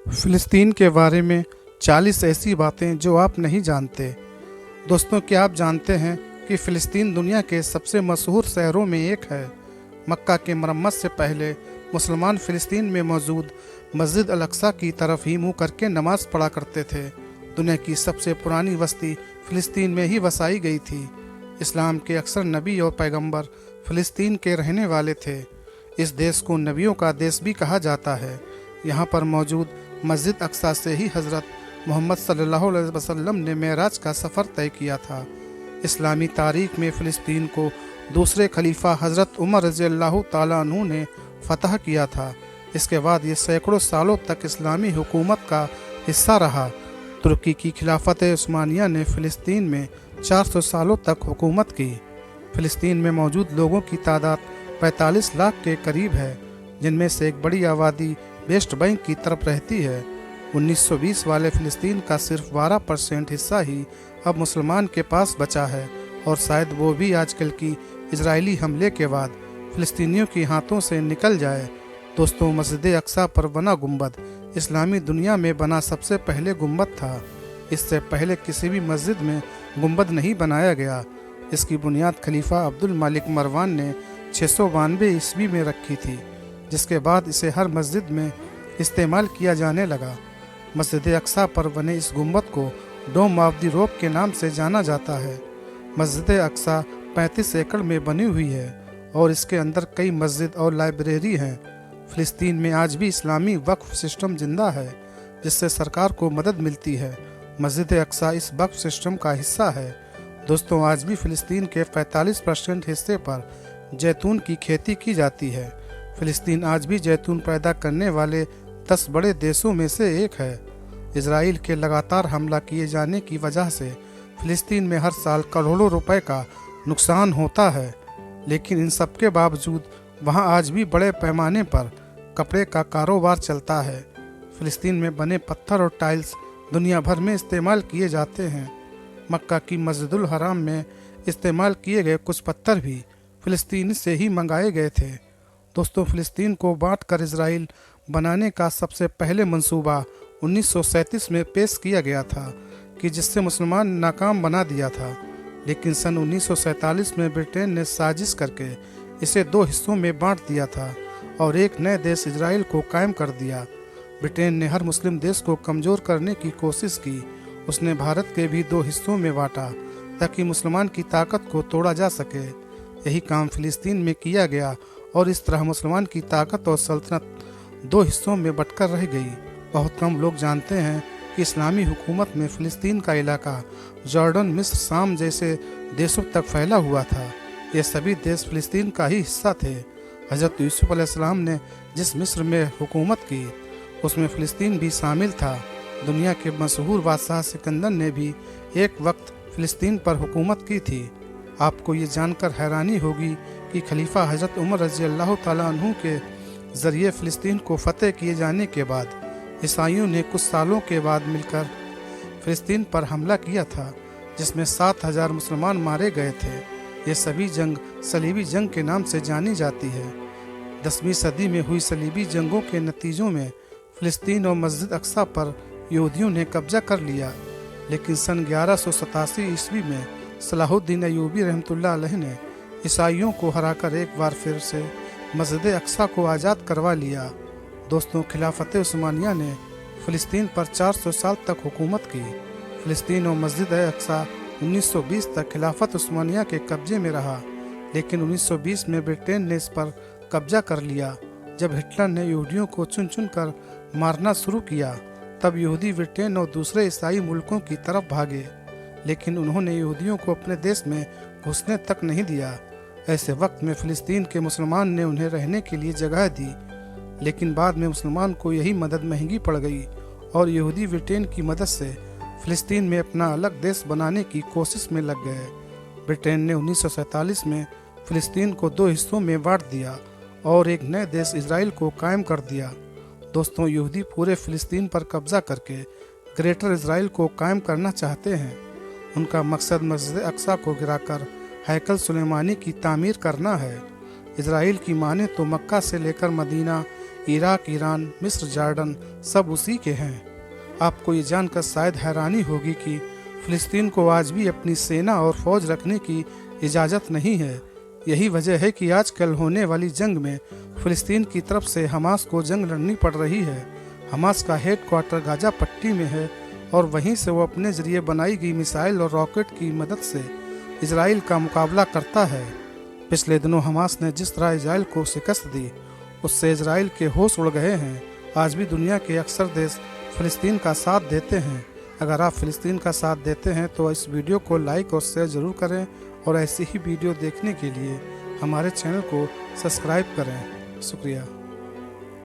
फ़िलिस्तीन के बारे में 40 ऐसी बातें जो आप नहीं जानते। दोस्तों, क्या आप जानते हैं कि फ़िलिस्तीन दुनिया के सबसे मशहूर शहरों में एक है। मक्का के मरम्मत से पहले मुसलमान फ़िलिस्तीन में मौजूद मस्जिद अल अक्सा की तरफ ही मुँह करके नमाज़ पढ़ा करते थे। दुनिया की सबसे पुरानी बस्ती फ़िलिस्तीन में ही बसाई गई थी। इस्लाम के अक्सर नबी और पैगंबर फ़िलिस्तीन के रहने वाले थे। इस देश को नबियों का देश भी कहा जाता है। यहाँ पर मौजूद मस्जिद अक्सा से ही हज़रत मोहम्मद सल्लल्लाहु अलैहि वसल्लम ने मेराज का सफ़र तय किया था। इस्लामी तारीख़ में फ़िलिस्तीन को दूसरे खलीफा हज़रत उमर रज़ी अल्लाह ताला अन्हु ने फ़तह किया था। इसके बाद ये सैकड़ों सालों तक इस्लामी हुकूमत का हिस्सा रहा। तुर्की की खिलाफत उस्मानिया ने फ़िलिस्तीन में 400 सालों तक हुकूमत की। फ़िलिस्तीन में मौजूद लोगों की तादाद 45 लाख के करीब है, जिनमें से एक बड़ी आबादी वेस्ट बैंक की तरफ रहती है। 1920 वाले फ़िलिस्तीन का सिर्फ 12% हिस्सा ही अब मुसलमान के पास बचा है, और शायद वो भी आजकल की इजरायली हमले के बाद फ़िलिस्तीनियों के हाथों से निकल जाए। दोस्तों, मस्जिद अक्सा पर बना गुंबद इस्लामी दुनिया में बना सबसे पहले गुंबद था। इससे पहले किसी भी मस्जिद में गुंबद नहीं बनाया गया। इसकी बुनियाद खलीफा अब्दुल मालिक मरवान ने 692 ईस्वी में रखी थी, जिसके बाद इसे हर मस्जिद में इस्तेमाल किया जाने लगा। मस्जिद अक्सा पर बने इस गुंबद को डोम ऑफ द रॉक के नाम से जाना जाता है। मस्जिद अक्सा 35 एकड़ में बनी हुई है और इसके अंदर कई मस्जिद और लाइब्रेरी हैं। फ़िलिस्तीन में आज भी इस्लामी वक्फ सिस्टम जिंदा है, जिससे सरकार को मदद मिलती है। मस्जिद अक्सा इस वक्फ सिस्टम का हिस्सा है। दोस्तों, आज भी फ़िलिस्तीन के 45% हिस्से पर जैतून की खेती की जाती है। फ़िलिस्तीन आज भी जैतून पैदा करने वाले 10 बड़े देशों में से एक है। इजराइल के लगातार हमला किए जाने की वजह से फ़िलिस्तीन में हर साल करोड़ों रुपए का नुकसान होता है, लेकिन इन सब के बावजूद वहां आज भी बड़े पैमाने पर कपड़े का कारोबार चलता है। फ़िलिस्तीन में बने पत्थर और टाइल्स दुनिया भर में इस्तेमाल किए जाते हैं। मक्का की मस्जिदुल हराम में इस्तेमाल किए गए कुछ पत्थर भी फ़िलिस्तीन से ही मंगाए गए थे। दोस्तों, फ़िलिस्तीन को बांटकर इजराइल बनाने का सबसे पहले मंसूबा 1937 में पेश किया गया था, कि जिससे मुसलमान नाकाम बना दिया था। लेकिन सन 1947 में ब्रिटेन ने साजिश करके इसे 2 हिस्सों में बांट दिया था और एक नए देश इजराइल को कायम कर दिया। ब्रिटेन ने हर मुस्लिम देश को कमज़ोर करने की कोशिश की। उसने भारत के भी 2 हिस्सों में बांटा ताकि मुसलमान की ताकत को तोड़ा जा सके। यही काम फ़िलिस्तीन में किया गया और इस तरह मुसलमान की ताकत और सल्तनत 2 हिस्सों में बंटकर रह गई। बहुत कम लोग जानते हैं कि इस्लामी हुकूमत में फ़िलिस्तीन का इलाका जॉर्डन, मिस्र, शाम जैसे देशों तक फैला हुआ था। ये सभी देश फ़िलिस्तीन का ही हिस्सा थे। हज़रत यूसुफ अलैहिस्सलाम ने जिस मिस्र में हुकूमत की, उसमें फ़िलिस्तीन भी शामिल था। दुनिया के मशहूर बादशाह सिकंदर ने भी एक वक्त फ़िलिस्तीन पर हुकूमत की थी। आपको ये जानकर हैरानी होगी कि खलीफा हज़रत उमर रज़ी अल्लाह ताला अन्हु के ज़रिए फ़िलिस्तीन को फ़तेह किए जाने के बाद ईसाइयों ने कुछ सालों के बाद मिलकर फ़िलिस्तीन पर हमला किया था, जिसमें 7000 मुसलमान मारे गए थे। ये सभी जंग सलीबी जंग के नाम से जानी जाती है। 10वीं सदी में हुई सलीबी जंगों के नतीजों में फ़िलिस्तीन और मस्जिद अक्सा पर यहूदियों ने कब्जा कर लिया। लेकिन सन 1187 ईस्वी में सलाहुद्दीन अय्यूबी रहमतुल्लाह अलैह ने ईसाइयों को हराकर एक बार फिर से मस्जिद अक्सा को आज़ाद करवा लिया। दोस्तों, खिलाफत उस्मानिया ने फ़िलिस्तीन पर 400 साल तक हुकूमत की। फ़िलिस्तीन और मस्जिद अक्सा 1920 तक खिलाफत उस्मानिया के कब्जे में रहा, लेकिन 1920 में ब्रिटेन ने इस पर कब्जा कर लिया। जब हिटलर ने यहूदियों को चुन चुन कर मारना शुरू किया, तब यहूदी ब्रिटेन और दूसरे ईसाई मुल्कों की तरफ भागे, लेकिन उन्होंने यहूदियों को अपने देश में घुसने तक नहीं दिया। ऐसे वक्त में फ़िलिस्तीन के मुसलमान ने उन्हें रहने के लिए जगह दी, लेकिन बाद में मुसलमान को यही मदद महंगी पड़ गई और यहूदी ब्रिटेन की मदद से फ़िलिस्तीन में अपना अलग देश बनाने की कोशिश में लग गए। ब्रिटेन ने 1947 में फ़िलिस्तीन को 2 हिस्सों में बांट दिया और एक नए देश इजराइल को कायम कर दिया। दोस्तों, यहूदी पूरे फ़िलिस्तीन पर कब्जा करके ग्रेटर इजराइल को कायम करना चाहते हैं। उनका मकसद मस्जिद अक्सा को गिराकर हैकल सुलेमानी की तामीर करना है। इजराइल की माने तो मक्का से लेकर मदीना इराक, ईरान, मिस्र, जॉर्डन सब उसी के हैं। आपको ये जानकर शायद हैरानी होगी कि फ़िलिस्तीन को आज भी अपनी सेना और फौज रखने की इजाज़त नहीं है। यही वजह है कि आजकल होने वाली जंग में फ़िलिस्तीन की तरफ से हमास को जंग लड़नी पड़ रही है। हमास का हेड क्वार्टर गाजा पट्टी में है और वहीं से वो अपने जरिए बनाई गई मिसाइल और रॉकेट की मदद से इजराइल का मुकाबला करता है। पिछले दिनों हमास ने जिस तरह इजराइल को शिकस्त दी, उससे इजराइल के होश उड़ गए हैं। आज भी दुनिया के अक्सर देश फ़िलिस्तीन का साथ देते हैं। अगर आप फ़िलिस्तीन का साथ देते हैं तो इस वीडियो को लाइक और शेयर ज़रूर करें और ऐसी ही वीडियो देखने के लिए हमारे चैनल को सब्सक्राइब करें। शुक्रिया।